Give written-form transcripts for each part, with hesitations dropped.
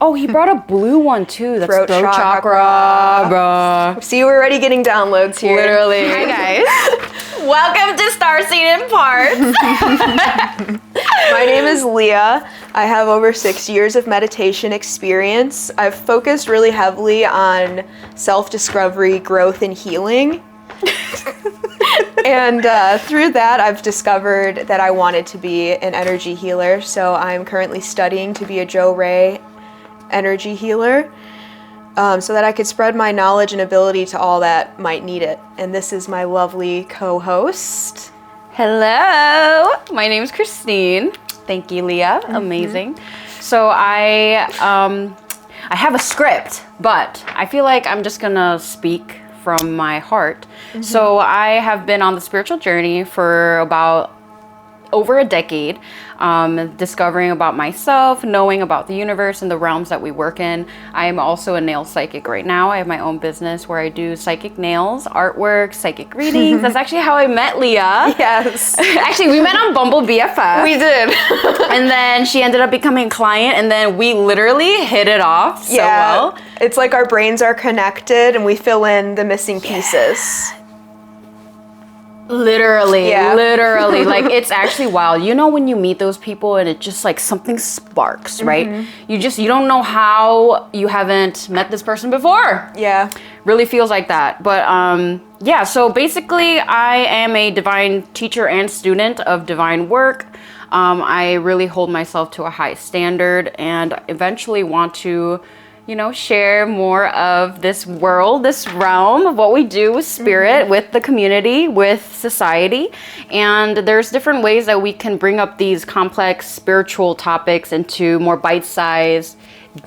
Oh, he brought a blue one too. That's Throat chakra, bro. See, we're already getting downloads here. Literally. Hi guys. Welcome to Starseed Imparts. My name is Lia. I have over 6 years of meditation experience. I've focused really heavily on self-discovery, growth, and healing. And through that, I've discovered that I wanted to be an energy healer. So I'm currently studying to be a Jo Ray energy healer, so that I could spread my knowledge and ability to all that might need it. And this is my lovely co-host. Hello. My name is Christine. Thank you, Leah. Amazing. So I have a script, but I feel like I'm just gonna speak from my heart. So I have been on the spiritual journey for about over a decade, discovering about myself, knowing about the universe and the realms that we work in. I am also a nail psychic right now. I have my own business where I do psychic nails, artwork, psychic readings. That's actually how I met Leah. Yes. Actually, we met on Bumble BFF. We did. And then she ended up becoming a client, and then we literally hit it off so well. It's like our brains are connected and we fill in the missing pieces. Literally, like it's actually wild. You know when you meet those people and it just like something sparks, right? You don't know how you haven't met this person before. Yeah. Really feels like that. But yeah, so basically I am a divine teacher and student of divine work. I really hold myself to a high standard and eventually want to, you know, share more of this world, this realm of what we do with spirit, with the community, with society. And there's different ways that we can bring up these complex spiritual topics into more bite-sized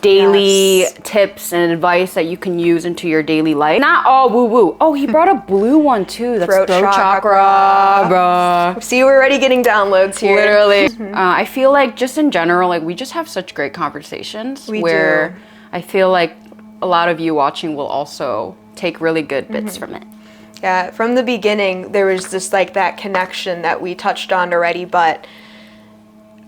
daily tips and advice that you can use into your daily life. Not all woo-woo. Oh, he brought a blue one too. That's throat chakra, bro. See, we're already getting downloads here. Literally. I feel like just in general, like we just have such great conversations. We do. I feel like a lot of you watching will also take really good bits from it. Yeah, from the beginning, there was just like that connection that we touched on already, but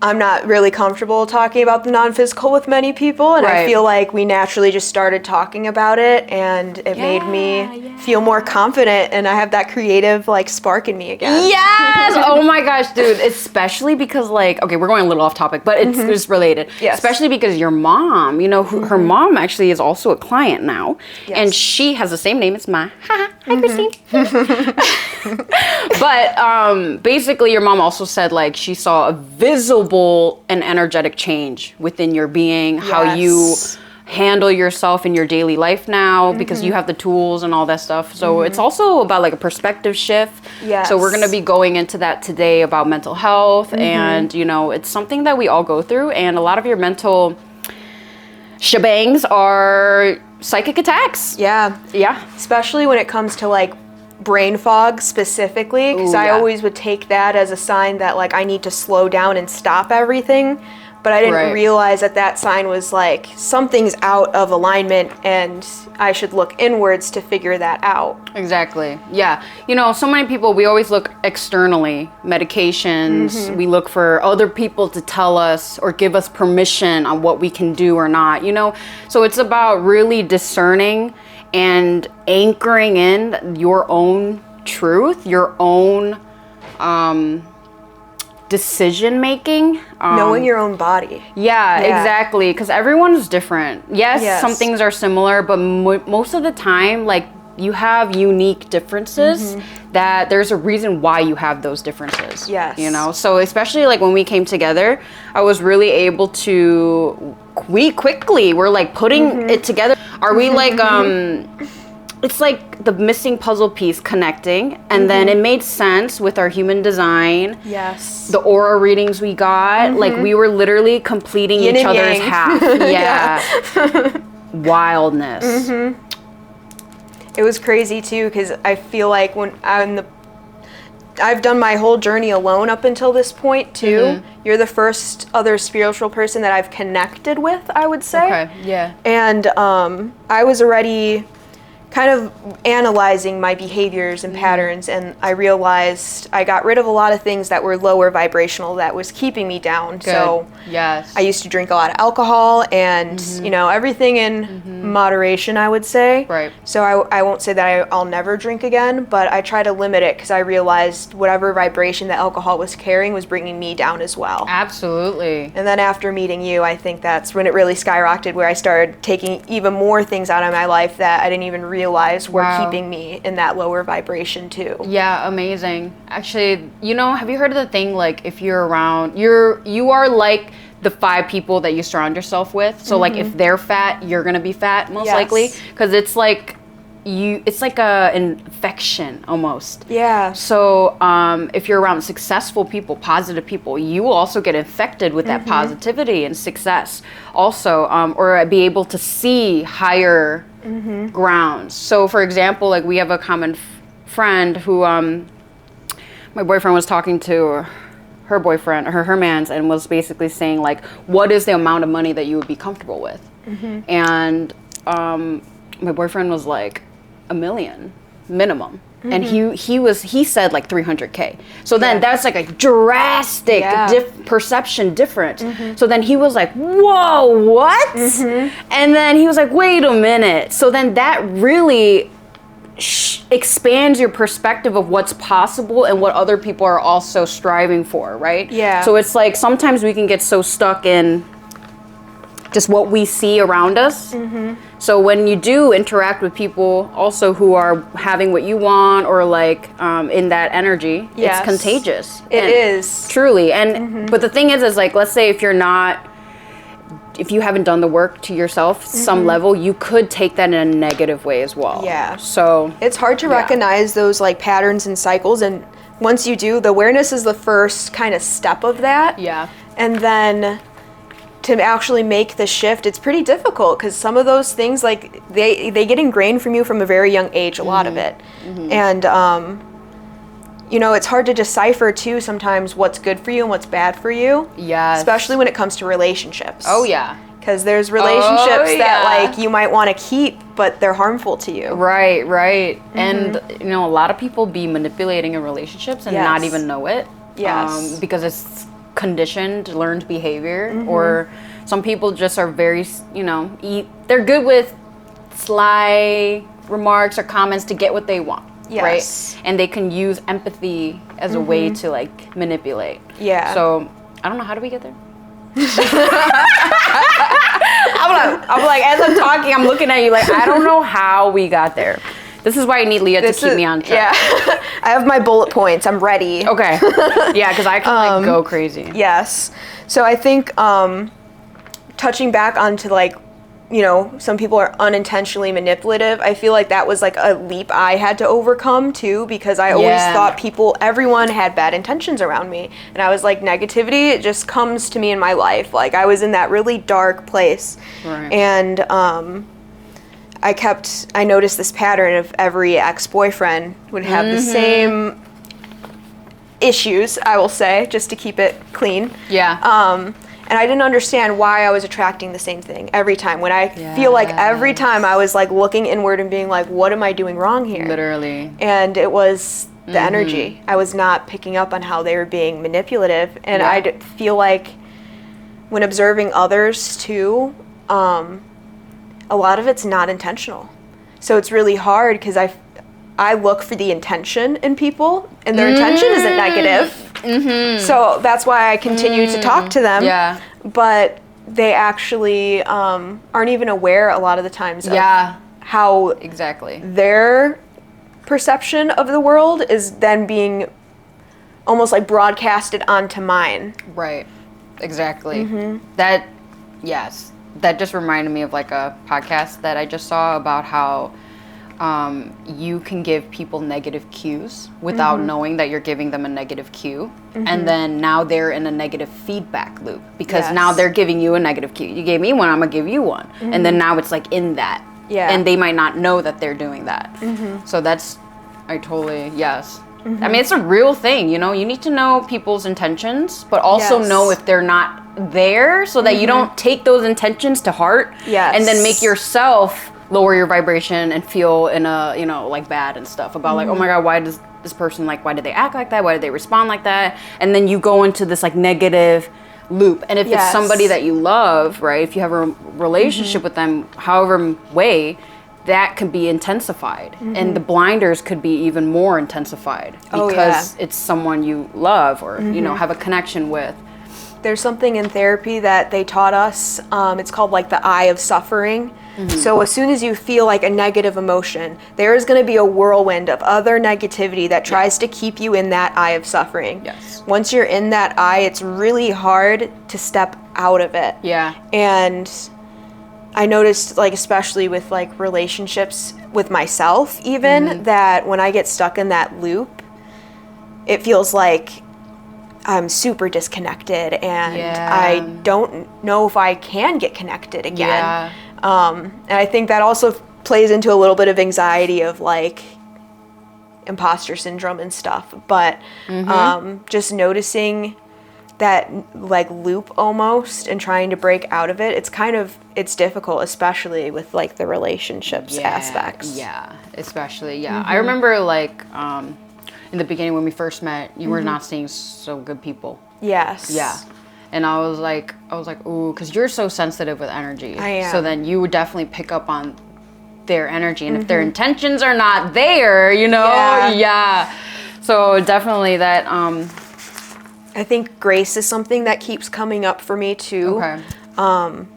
I'm not really comfortable talking about the non-physical with many people, and I feel like we naturally just started talking about it, and it made me feel more confident, and I have that creative like spark in me again. Yes! Oh my gosh, dude, especially because like, okay, we're going a little off topic, but it's just related. Yes. Especially because your mom, you know, her mom actually is also a client now, and she has the same name as mine. Hi, Christine. But basically your mom also said like she saw a visible and energetic change within your being, how you handle yourself in your daily life now, because you have the tools and all that stuff. So it's also about like a perspective shift. So we're going to be going into that today about mental health, and you know, it's something that we all go through, and a lot of your mental shebangs are psychic attacks. Yeah. Especially when it comes to like brain fog specifically, because I always would take that as a sign that like I need to slow down and stop everything, but I didn't realize that that sign was like something's out of alignment and I should look inwards to figure that out. Exactly. Yeah. You know, so many people, we always look externally, medications, we look for other people to tell us or give us permission on what we can do or not, you know? So it's about really discerning and anchoring in your own truth, your own decision making. Knowing your own body. Yeah, exactly. Because everyone's different. Yes, some things are similar, but most of the time, like, you have unique differences that there's a reason why you have those differences. Yes. You know, so especially like when we came together, I was really able to, we're like putting it together. Are we like, it's like the missing puzzle piece connecting, and then it made sense with our human design. Yes. The aura readings we got, like we were literally completing Yin each and other's yang. half. Yeah. Wildness. It was crazy too, because I feel like when I've done my whole journey alone up until this point too. You're the first other spiritual person that I've connected with, I would say. Okay, yeah. And I was already kind of analyzing my behaviors and patterns, and I realized I got rid of a lot of things that were lower vibrational that was keeping me down. Good. So yes. I used to drink a lot of alcohol and, you know, everything in moderation, I would say. Right. So I won't say that I'll never drink again, but I try to limit it because I realized whatever vibration that alcohol was carrying was bringing me down as well. Absolutely. And then after meeting you, I think that's when it really skyrocketed, where I started taking even more things out of my life that I didn't even realize were keeping me in that lower vibration too. Yeah, amazing. Actually, you know, have you heard of the thing, like, if you're around, you are like the 5 people that you surround yourself with. So like if they're fat, you're gonna be fat most likely, because it's like a infection almost. Yeah. So if you're around successful people, positive people, you will also get infected with that positivity and success also, or be able to see higher grounds. So for example, like we have a common friend who my boyfriend was talking to her boyfriend, her man's, and was basically saying, like, what is the amount of money that you would be comfortable with? And my boyfriend was like, $1 million minimum. And he said like 300K. So then that's like a drastic perception difference. So then he was like, whoa, what? And then he was like, wait a minute. So then that really expands your perspective of what's possible and what other people are also striving for, right? Yeah. So it's like sometimes we can get so stuck in just what we see around us. So when you do interact with people also who are having what you want, or like in that energy, it's contagious. It is. Truly. And but the thing is like, let's say if you haven't done the work to yourself some level, you could take that in a negative way as well. Yeah. So it's hard to recognize those like patterns and cycles, and once you do, the awareness is the first kind of step of that. Yeah. And then to actually make the shift, it's pretty difficult, because some of those things, like they get ingrained from you from a very young age, a lot of it. And you know, it's hard to decipher too sometimes what's good for you and what's bad for you. Yeah. Especially when it comes to relationships. Oh yeah. Because there's relationships that like you might want to keep, but they're harmful to you. Right. And you know, a lot of people be manipulating in relationships and not even know it. Yes. Because it's conditioned, learned behavior, or some people just are very, you know, they're good with sly remarks or comments to get what they want. Yes. Right? And they can use empathy as a way to like manipulate. Yeah. So I don't know, how do we get there? I'm like, as I'm talking, I'm looking at you like, I don't know how we got there. This is why I need Lia to keep me on track. Yeah. I have my bullet points. I'm ready. Okay. Yeah, because I can like go crazy. Yes. So I think touching back onto like, you know, some people are unintentionally manipulative. I feel like that was like a leap I had to overcome too, because I always thought everyone had bad intentions around me. And I was like, negativity, it just comes to me in my life. Like I was in that really dark place. Right. And I noticed this pattern of every ex-boyfriend would have the same issues, I will say, just to keep it clean. Yeah. And I didn't understand why I was attracting the same thing every time. When I feel like every time I was like looking inward and being like, what am I doing wrong here? Literally. And it was the energy. I was not picking up on how they were being manipulative. And I feel like when observing others too, a lot of it's not intentional. So it's really hard because I look for the intention in people, and their intention isn't negative. So that's why I continue to talk to them. Yeah. But they actually aren't even aware a lot of the times of how their perception of the world is then being almost like broadcasted onto mine. Right. Exactly. That just reminded me of like a podcast that I just saw about how you can give people negative cues without knowing that you're giving them a negative cue. And then now they're in a negative feedback loop because now they're giving you a negative cue. You gave me one, I'm gonna give you one. And then now it's like in that. Yeah. And they might not know that they're doing that. So I mean, it's a real thing, you know? You need to know people's intentions, but also know if they're not there so that you don't take those intentions to heart and then make yourself lower your vibration and feel in a, you know, like bad and stuff about like, oh my God, why does this person, like, why did they act like that? Why did they respond like that? And then you go into this like negative loop. And if it's somebody that you love, right, if you have a relationship with them, however way, that could be intensified. And the blinders could be even more intensified because it's someone you love or, you know, have a connection with. There's something in therapy that they taught us. It's called like the eye of suffering. So as soon as you feel like a negative emotion, there is going to be a whirlwind of other negativity that tries to keep you in that eye of suffering. Yes. Once you're in that eye, it's really hard to step out of it. Yeah. And I noticed, like, especially with like relationships with myself even, that when I get stuck in that loop, it feels like I'm super disconnected and I don't know if I can get connected again. Yeah. And I think that also plays into a little bit of anxiety of like imposter syndrome and stuff. But just noticing that like loop almost and trying to break out of it, it's difficult, especially with like the relationships aspects. Yeah, especially, I remember like in the beginning when we first met, you were not seeing so good people. Yes. Yeah. And I was like, ooh, because you're so sensitive with energy. I am. So then you would definitely pick up on their energy. And if their intentions are not there, you know, So definitely that. I think grace is something that keeps coming up for me too. Okay.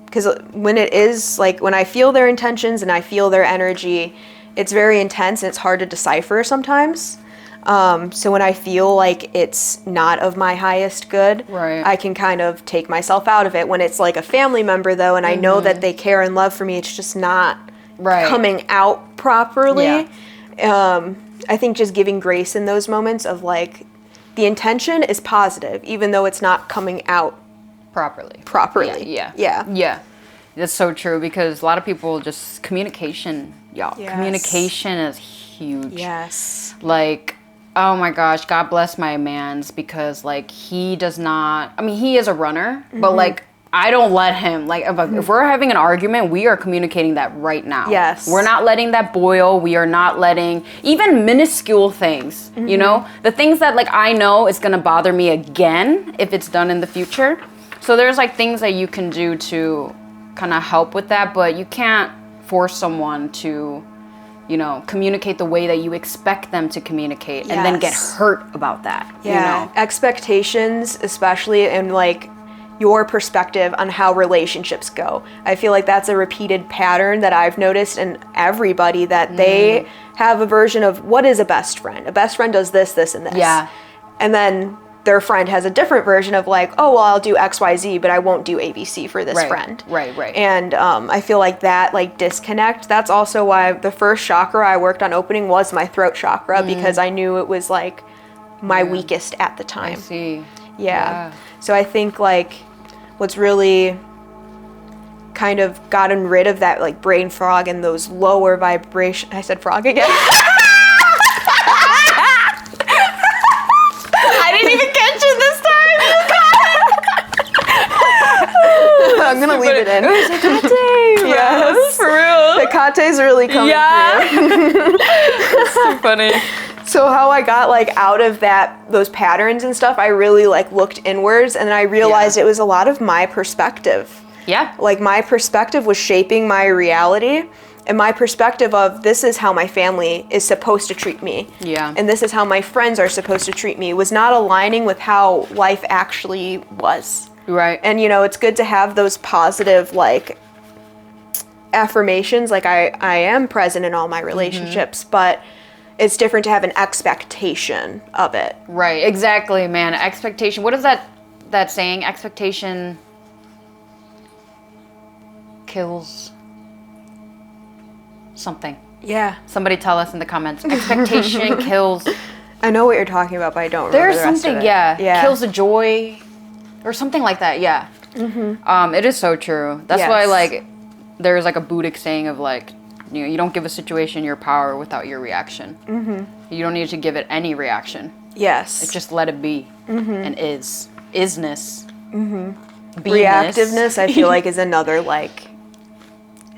Because when it is, like, when I feel their intentions and I feel their energy, it's very intense and it's hard to decipher sometimes. So when I feel like it's not of my highest good, I can kind of take myself out of it. When it's like a family member, though, and I know that they care and love for me, it's just not coming out properly. I think just giving grace in those moments of like, the intention is positive, even though it's not coming out properly. Yeah. That's so true, because a lot of people just communication, y'all. Yes. Communication is huge. Yes. Like, oh my gosh, God bless my mans, because like he does not, I mean, he is a runner, but like I don't let him, like if we're having an argument, we are communicating that right now. Yes. We're not letting that boil. We are not letting even minuscule things, you know, the things that like I know is going to bother me again if it's done in the future. So there's like things that you can do to kind of help with that, but you can't force someone to, you know, communicate the way that you expect them to communicate and then get hurt about that. Yeah. You know? Expectations, especially in like your perspective on how relationships go. I feel like that's a repeated pattern that I've noticed in everybody, that they have a version of what is a best friend. A best friend does this, this, and this. Yeah. And then their friend has a different version of like, oh, well, I'll do X, Y, Z, but I won't do ABC for this friend. Right. And I feel like that like disconnect, that's also why the first chakra I worked on opening was my throat chakra, because I knew it was like my weakest at the time. I see. Yeah. So I think like what's really kind of gotten rid of that like brain fog and those lower vibration. I said frog again. I didn't even catch it this time. I'm gonna leave it in. Tecate. Yes, for real. Tecate's really coming through. That's so funny. So how I got like out of those patterns and stuff, I really like looked inwards, and then I realized it was a lot of my perspective. Yeah. Like my perspective was shaping my reality, and my perspective of this is how my family is supposed to treat me. Yeah. And this is how my friends are supposed to treat me, was not aligning with how life actually was. Right. And you know, it's good to have those positive like affirmations, like I am present in all my relationships, but it's different to have an expectation of it. Right, exactly, man. Expectation. What is that saying? Expectation kills something. Yeah. Somebody tell us in the comments. Expectation kills. I know what you're talking about, but I don't remember There's the rest something, of it. yeah. Kills the joy or something like that, yeah. It is so true. That's why, like, there's like a Buddhic saying of like, you know, you don't give a situation your power without your reaction. You don't need to give it any reaction. Yes. It's just let it be. And isness. Beingness. Reactiveness, I feel like, is another like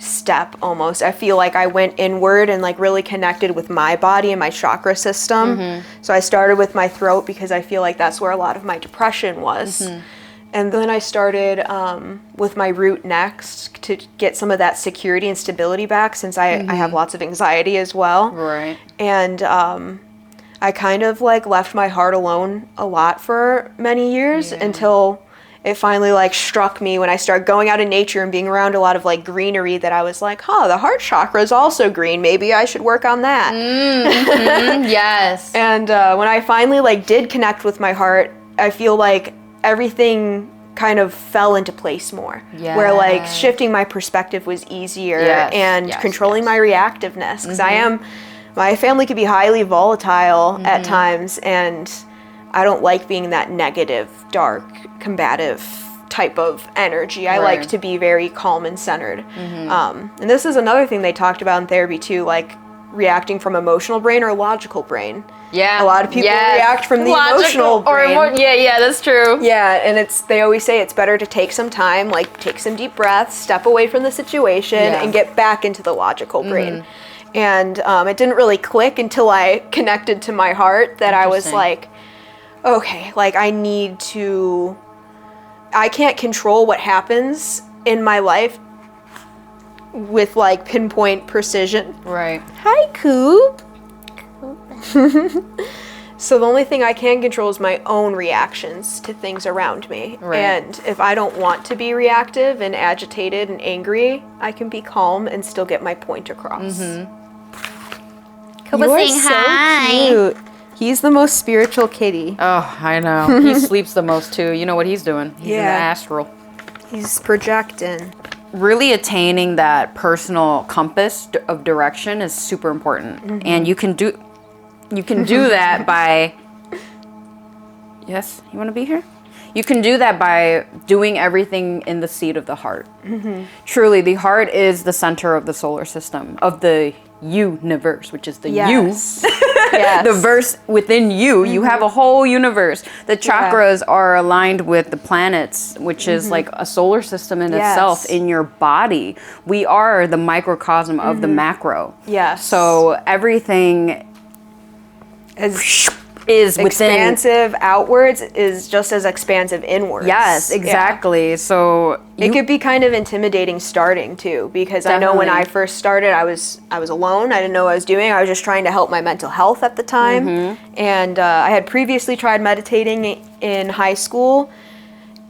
step step almost. I feel like I went inward and like really connected with my body and my chakra system. So I started with my throat because I feel like that's where a lot of my depression was. And then I started with my root next to get some of that security and stability back, since I have lots of anxiety as well. Right. And I kind of like left my heart alone a lot for many years until it finally like struck me when I started going out in nature and being around a lot of like greenery, that I was like, the heart chakra is also green. Maybe I should work on that. Yes. And when I finally like did connect with my heart, I feel like everything kind of fell into place more. Where like shifting my perspective was easier, and controlling my reactiveness, because my family could be highly volatile at times, and I don't like being that negative, dark, combative type of energy. I like to be very calm and centered. And this is another thing they talked about in therapy too, like reacting from emotional brain or logical brain. A lot of people react from the emotional brain. That's true. And they always say it's better to take some time, like take some deep breaths, step away from the situation, and get back into the logical brain. And it didn't really click until I connected to my heart, that I was like, okay, like I can't control what happens in my life with like pinpoint precision. Right. Hi, Coop. So the only thing I can control is my own reactions to things around me. And if I don't want to be reactive and agitated and angry, I can be calm and still get my point across. Kuba saying hi. Cute. He's the most spiritual kitty. Oh, I know. He sleeps the most too. You know what he's doing? He's in the astral. He's projecting. Really attaining that personal compass of direction is super important. And you can do that by... Yes, you want to be here? You can do that by doing everything in the seat of the heart. Truly, the heart is the center of the solar system, of the universe, which is the you. The verse within you. You have a whole universe. The chakras are aligned with the planets, which is like a solar system in itself in your body. We are the microcosm of the macro. So everything is within. Expansive outwards is just as expansive inwards. Yes, exactly. So it could be kind of intimidating starting too, because I know when I first started, I was alone. I didn't know what I was doing. I was just trying to help my mental health at the time. And I had previously tried meditating in high school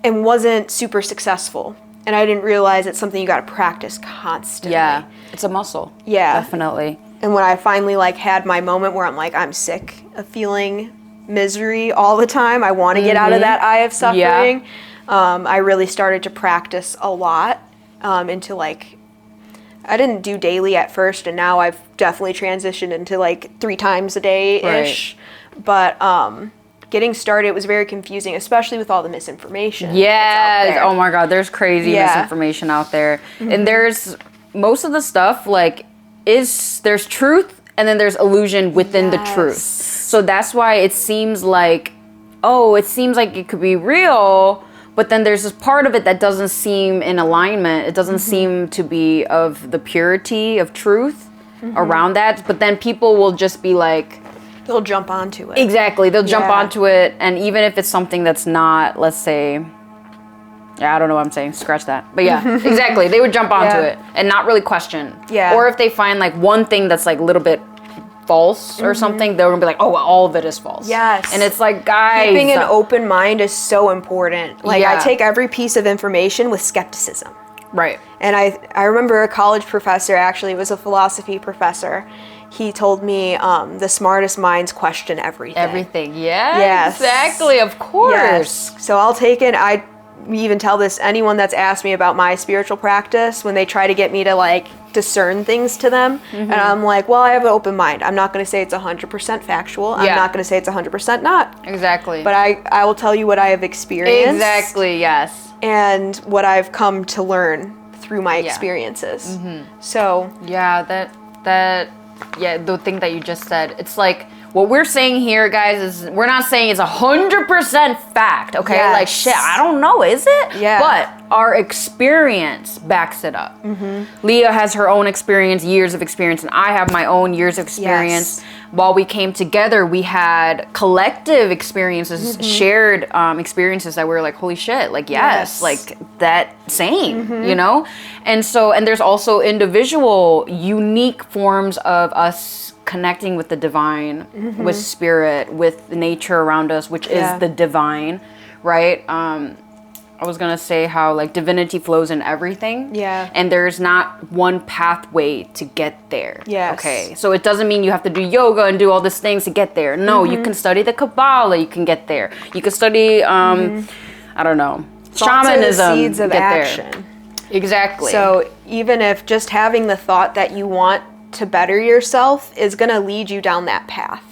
and wasn't super successful. And I didn't realize it's something you got to practice constantly. Yeah, it's a muscle. Definitely. And when I finally like had my moment where I'm like, I'm sick of feeling misery all the time, I want to get out of that eye of suffering, I really started to practice a lot into like, I didn't do daily at first, and now I've definitely transitioned into like 3 times a day-ish. But getting started was very confusing, especially with all the misinformation. Oh my God, there's crazy misinformation out there. And there's, most of the stuff like, there's truth and then there's illusion within the truth. So that's why it seems like it could be real, but then there's this part of it that doesn't seem in alignment. It doesn't seem to be of the purity of truth around that. But then people will just be like, they'll jump onto it. Exactly. They'll jump onto it. And even if it's something that's not, let's say, I don't know what I'm saying. Scratch that. But exactly. They would jump onto it and not really question. Or if they find like one thing that's like a little bit false or something, they're gonna be like, oh, well, all of it is false. And it's like, guys, keeping an open mind is so important. Like I take every piece of information with skepticism. And I remember a college professor, actually, it was a philosophy professor. He told me the smartest minds question everything. Exactly. Of course. So I'll take it. We even tell this anyone that's asked me about my spiritual practice when they try to get me to like discern things to them, and I'm like, well, I have an open mind. I'm not going to say it's 100% factual. I'm not going to say it's 100% not. But I will tell you what I have experienced. And what I've come to learn through my experiences. So the thing that you just said, it's like what we're saying here, guys, is we're not saying it's 100% fact, okay? Yes. Like, shit, I don't know, is it? Yeah. But our experience backs it up. Lia has her own experience, years of experience, and I have my own years of experience. Yes. While we came together, we had collective experiences, shared experiences that we were like, holy shit, like, yes. Like, that same, you know? And so, and there's also individual, unique forms of us connecting with the divine, with spirit, with nature around us, which is the divine, right? I was gonna say how like divinity flows in everything. Yeah. And there's not one pathway to get there. Yes. Okay. So it doesn't mean you have to do yoga and do all these things to get there. No, you can study the Kabbalah, you can get there. You can study, I don't know, shamanism. The seeds of get action. There. Exactly. So even if just having the thought that you want to better yourself is gonna lead you down that path.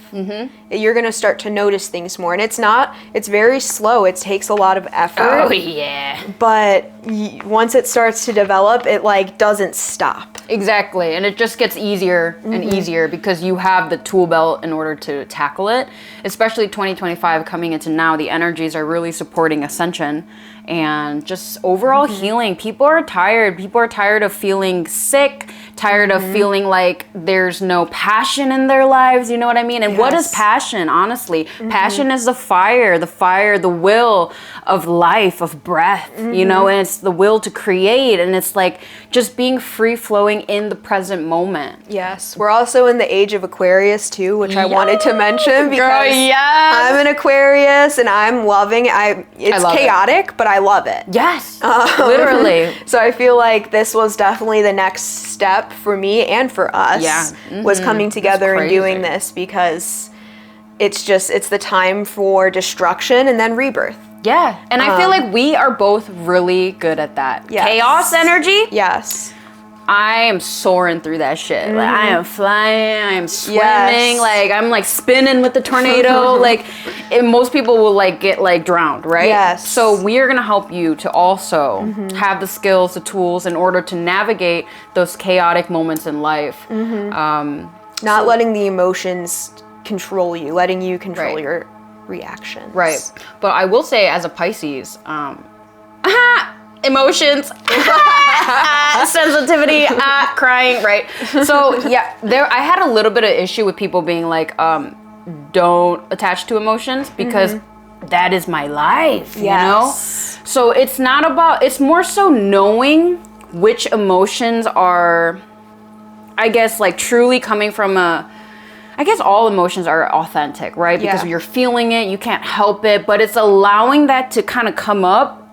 You're gonna start to notice things more, and it's very slow. It takes a lot of effort. Oh yeah. But once it starts to develop, it like doesn't stop. Exactly, and it just gets easier and easier because you have the tool belt in order to tackle it. Especially 2025 coming into now, the energies are really supporting ascension and just overall healing. People are tired. People are tired of feeling sick, tired of feeling like there's no passion in their lives, you know what I mean? And what is passion, honestly? Passion is the fire, the will of life, of breath, you know, and it's the will to create, and it's like just being free-flowing in the present moment. Yes. We're also in the age of Aquarius too, which I wanted to mention because I'm an Aquarius and I'm loving it. It's chaotic, but I love it. Yes, literally. So I feel like this was definitely the next step for me and for us was coming together and doing this because it's the time for destruction and then rebirth. Yeah, and I feel like we are both really good at that. Yes. Chaos energy. Yes. I am soaring through that shit. Like I am flying, I am swimming, like I'm like spinning with the tornado. Like most people will like get like drowned, right? Yes. So we are gonna help you to also have the skills, the tools in order to navigate those chaotic moments in life. Not letting the emotions control you, letting you control your reactions. Right. But I will say as a Pisces, emotions, sensitivity, crying, right? So yeah, I had a little bit of issue with people being like, don't attach to emotions because that is my life, you know? So it's not about, it's more so knowing which emotions are, I guess, like truly coming from I guess all emotions are authentic, right? Because you're feeling it, you can't help it, but it's allowing that to kind of come up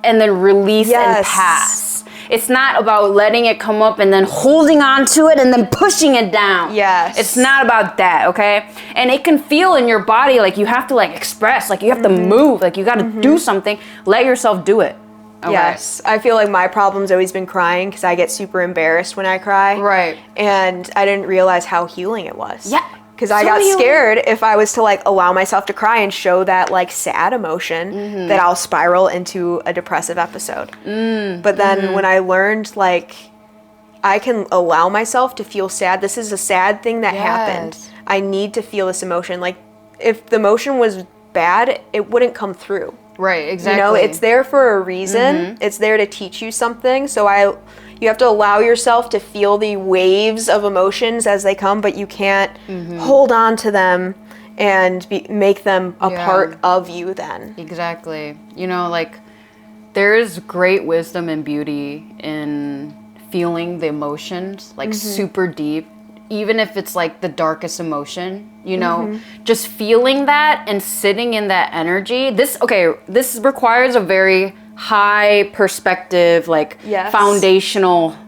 and then release and pass. It's not about letting it come up and then holding on to it and then pushing it down. Yes. It's not about that, okay? And it can feel in your body like you have to like express, like you have to move, like you got to do something. Let yourself do it. Okay. Yes. I feel like my problem's always been crying because I get super embarrassed when I cry. Right. And I didn't realize how healing it was. Yeah. Because I got scared if I was to like allow myself to cry and show that like sad emotion that I'll spiral into a depressive episode. But then when I learned like I can allow myself to feel sad, this is a sad thing that happened. I need to feel this emotion. Like if the emotion was bad, it wouldn't come through. Right, exactly. You know, it's there for a reason. It's there to teach you something. So you have to allow yourself to feel the waves of emotions as they come, but you can't hold on to them and make them a part of you then. Exactly. You know, like there is great wisdom and beauty in feeling the emotions, like super deep. Even if it's like the darkest emotion, you know, just feeling that and sitting in that energy. This requires a very high perspective, like foundational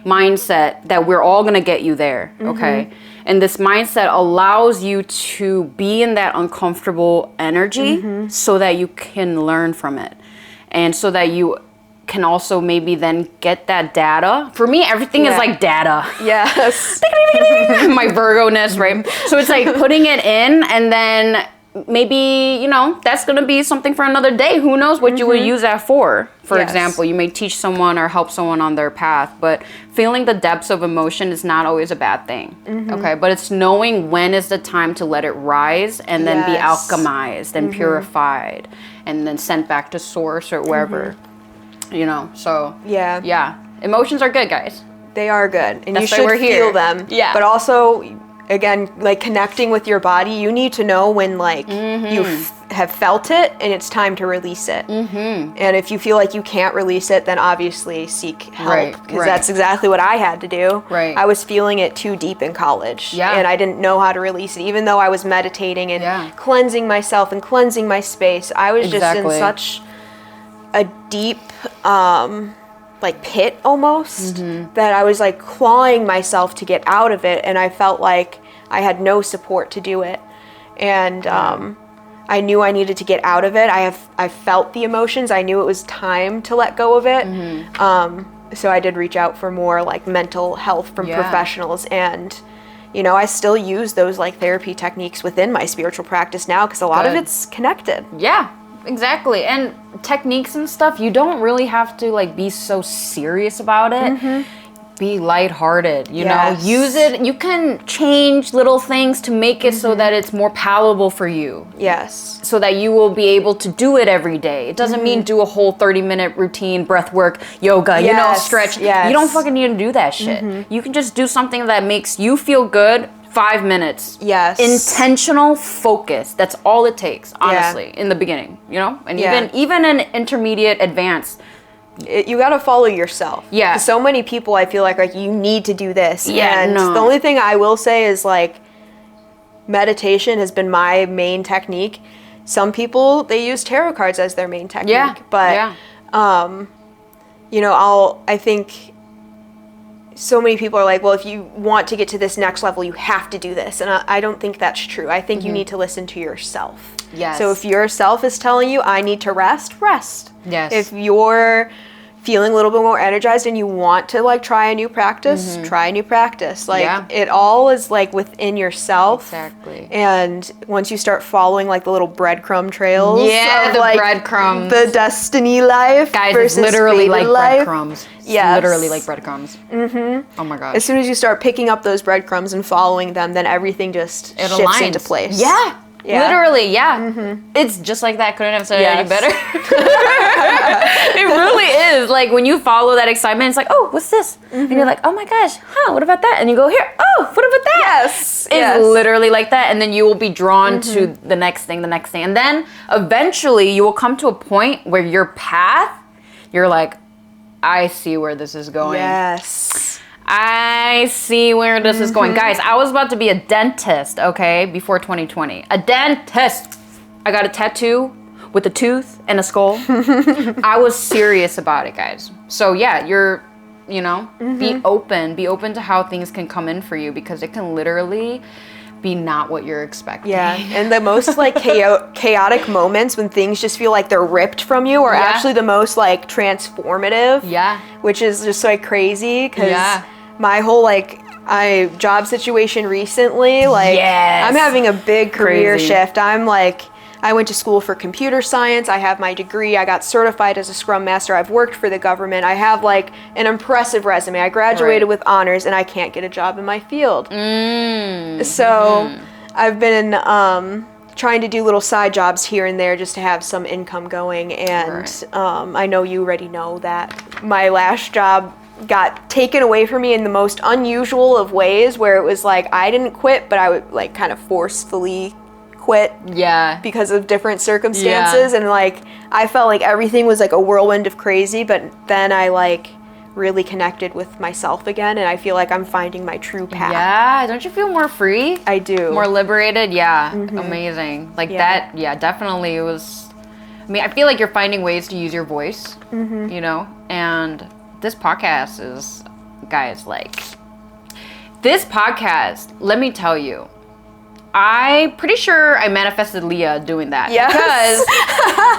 mindset that we're all gonna get you there, okay? And this mindset allows you to be in that uncomfortable energy so that you can learn from it. And so that you can also maybe then get that data. For me, everything is like data. Yes. My Virgo-ness, right? So it's like putting it in and then maybe, you know, that's going to be something for another day. Who knows what you would use that for? For example, you may teach someone or help someone on their path, but feeling the depths of emotion is not always a bad thing. Okay, but it's knowing when is the time to let it rise and then be alchemized and purified and then sent back to source or wherever. You know, so yeah, emotions are good, guys. They are good, and That's you should why we're feel here. them. Yeah, but also, again, like connecting with your body, you need to know when like you have felt it and it's time to release it. And if you feel like you can't release it, then obviously seek help, because that's exactly what I had to do. I was feeling it too deep in college, and I didn't know how to release it, even though I was meditating and cleansing myself and cleansing my space. I was just in such a deep like pit almost, that I was like clawing myself to get out of it, and I felt like I had no support to do it. And I knew I needed to get out of it. I felt the emotions. I knew it was time to let go of it. So I did reach out for more like mental health from professionals, and you know, I still use those like therapy techniques within my spiritual practice now, because a lot of it's connected. Exactly. And techniques and stuff, you don't really have to like be so serious about it. Be lighthearted, you know, use it. You can change little things to make it so that it's more palatable for you. So that you will be able to do it every day. It doesn't mean do a whole 30-minute routine, breath work, yoga, you know, stretch. You don't fucking need to do that shit. You can just do something that makes you feel good. 5 minutes. Intentional focus. That's all it takes, honestly, in the beginning, you know? And even an intermediate, advanced. You got to follow yourself. So many people, I feel like you need to do this. And the only thing I will say is like meditation has been my main technique. Some people, they use tarot cards as their main technique. But, you know, I think so many people are like, well, if you want to get to this next level, you have to do this. And I don't think that's true. I think you need to listen to yourself. So if yourself is telling you, I need to rest. If you're feeling a little bit more energized and you want to like try a new practice, try a new practice. Like it all is like within yourself. And once you start following like the little breadcrumb trails of the like breadcrumbs, the destiny life, guys, versus it's literally like life. breadcrumbs. Literally like breadcrumbs. Oh my god. As soon as you start picking up those breadcrumbs and following them, then everything just shifts aligns into place. Literally, It's just like that. Couldn't have said it any better. It really is. Like when you follow that excitement, it's like, oh, what's this? And you're like, oh my gosh, what about that? And you go here, oh, what about that? It's literally like that. And then you will be drawn to the next thing. And then eventually you will come to a point where your path, you're like, I see where this is going. I see where this is going. Guys, I was about to be a dentist, okay, before 2020. A dentist. I got a tattoo with a tooth and a skull. I was serious about it, guys. So yeah, you're, you know, be open to how things can come in for you, because it can literally be not what you're expecting. And the most like chaotic moments when things just feel like they're ripped from you are actually the most like transformative. Which is just like crazy, because my whole like job situation recently, like I'm having a big career shift. I'm like, I went to school for computer science. I have my degree. I got certified as a Scrum Master. I've worked for the government. I have like an impressive resume. I graduated with honors, and I can't get a job in my field. So I've been trying to do little side jobs here and there just to have some income going. And I know you already know that my last job got taken away from me in the most unusual of ways, where it was like I didn't quit, but I would like kind of forcefully quit because of different circumstances. And like I felt like everything was like a whirlwind of crazy, but then I like really connected with myself again, and I feel like I'm finding my true path. Don't you feel more free? I do. More liberated? Amazing. Like that, definitely. It was, I mean, I feel like you're finding ways to use your voice, you know, and this podcast is, guys, like, this podcast, let me tell you, I pretty sure I manifested Lia doing that. Yes.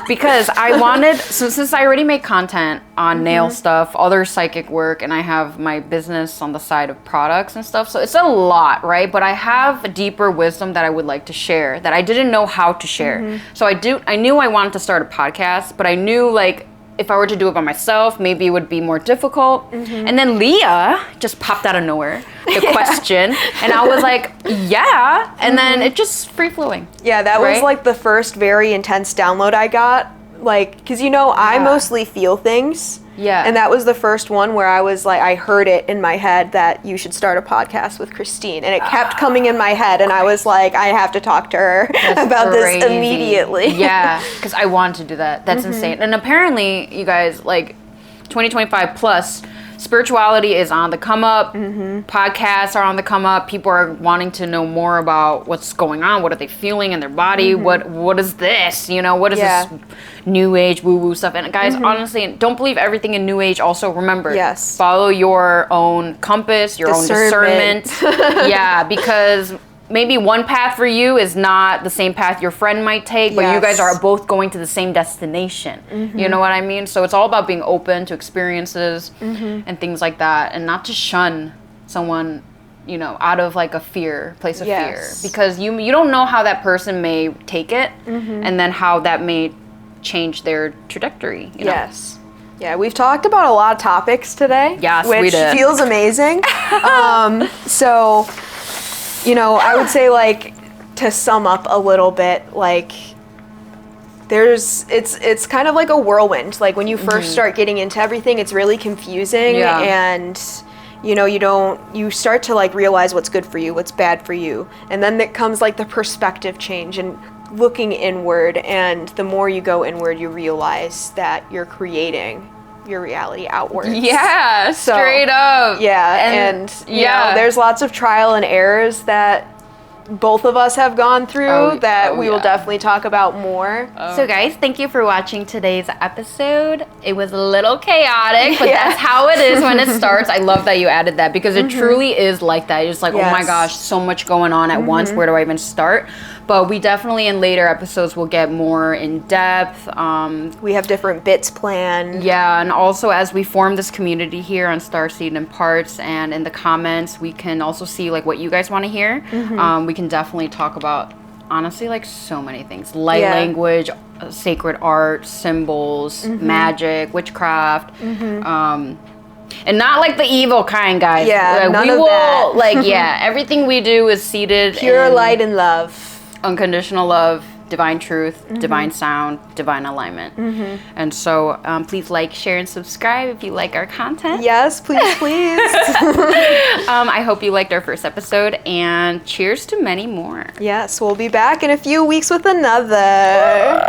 Because I wanted, so since I already make content on nail stuff, other psychic work, and I have my business on the side of products and stuff, so it's a lot, right? But I have a deeper wisdom that I would like to share that I didn't know how to share. So I knew I wanted to start a podcast, but I knew like, if I were to do it by myself, maybe it would be more difficult. And then Lia just popped out of nowhere, the question. And I was like, yeah. And then it just free flowing. Yeah, that was like the first very intense download I got. Like, because I mostly feel things. Yeah. And that was the first one where I was like, I heard it in my head that you should start a podcast with Christine. And it kept coming in my head. And I was like, I have to talk to her about this immediately. Yeah, because I want to do that. That's insane. And apparently, you guys, like 2025 plus, spirituality is on the come up. Podcasts are on the come up. People are wanting to know more about what's going on. What are they feeling in their body? What is this? What is this new age woo woo stuff? And guys, honestly, don't believe everything in new age. Also, remember, follow your own compass, your own discernment. Yeah, because maybe one path for you is not the same path your friend might take, but you guys are both going to the same destination. You know what I mean? So it's all about being open to experiences and things like that, and not to shun someone, out of like a place of fear, because you don't know how that person may take it, and then how that may change their trajectory. Yes. Yeah, we've talked about a lot of topics today. Yes, which we did. Feels amazing. So, I would say, like, to sum up a little bit, like, it's kind of like a whirlwind. Like, when you first start getting into everything, it's really confusing, and you start to like realize what's good for you, what's bad for you, and then it comes like the perspective change and looking inward, and the more you go inward, you realize that you're creating your reality outwards. Yeah, straight up. Yeah, and there's lots of trial and errors that both of us have gone through that we will definitely talk about more. So guys, thank you for watching today's episode. It was a little chaotic, but that's how it is when it starts. I love that you added that, because it truly is like that. It's like, oh my gosh, so much going on at once. Where do I even start? But we definitely in later episodes will get more in depth. We have different bits planned. Yeah, and also as we form this community here on Starseed Imparts, and in the comments, we can also see like what you guys want to hear. We can definitely talk about, honestly, like so many things. Light language, sacred art, symbols, magic, witchcraft. And not like the evil kind, guys. Yeah, none of that. Like, everything we do is seated pure in light and love. Unconditional love, divine truth, divine sound, divine alignment. And so please like, share, and subscribe if you like our content. Yes, please, please. I hope you liked our first episode, and cheers to many more. Yes, we'll be back in a few weeks with another.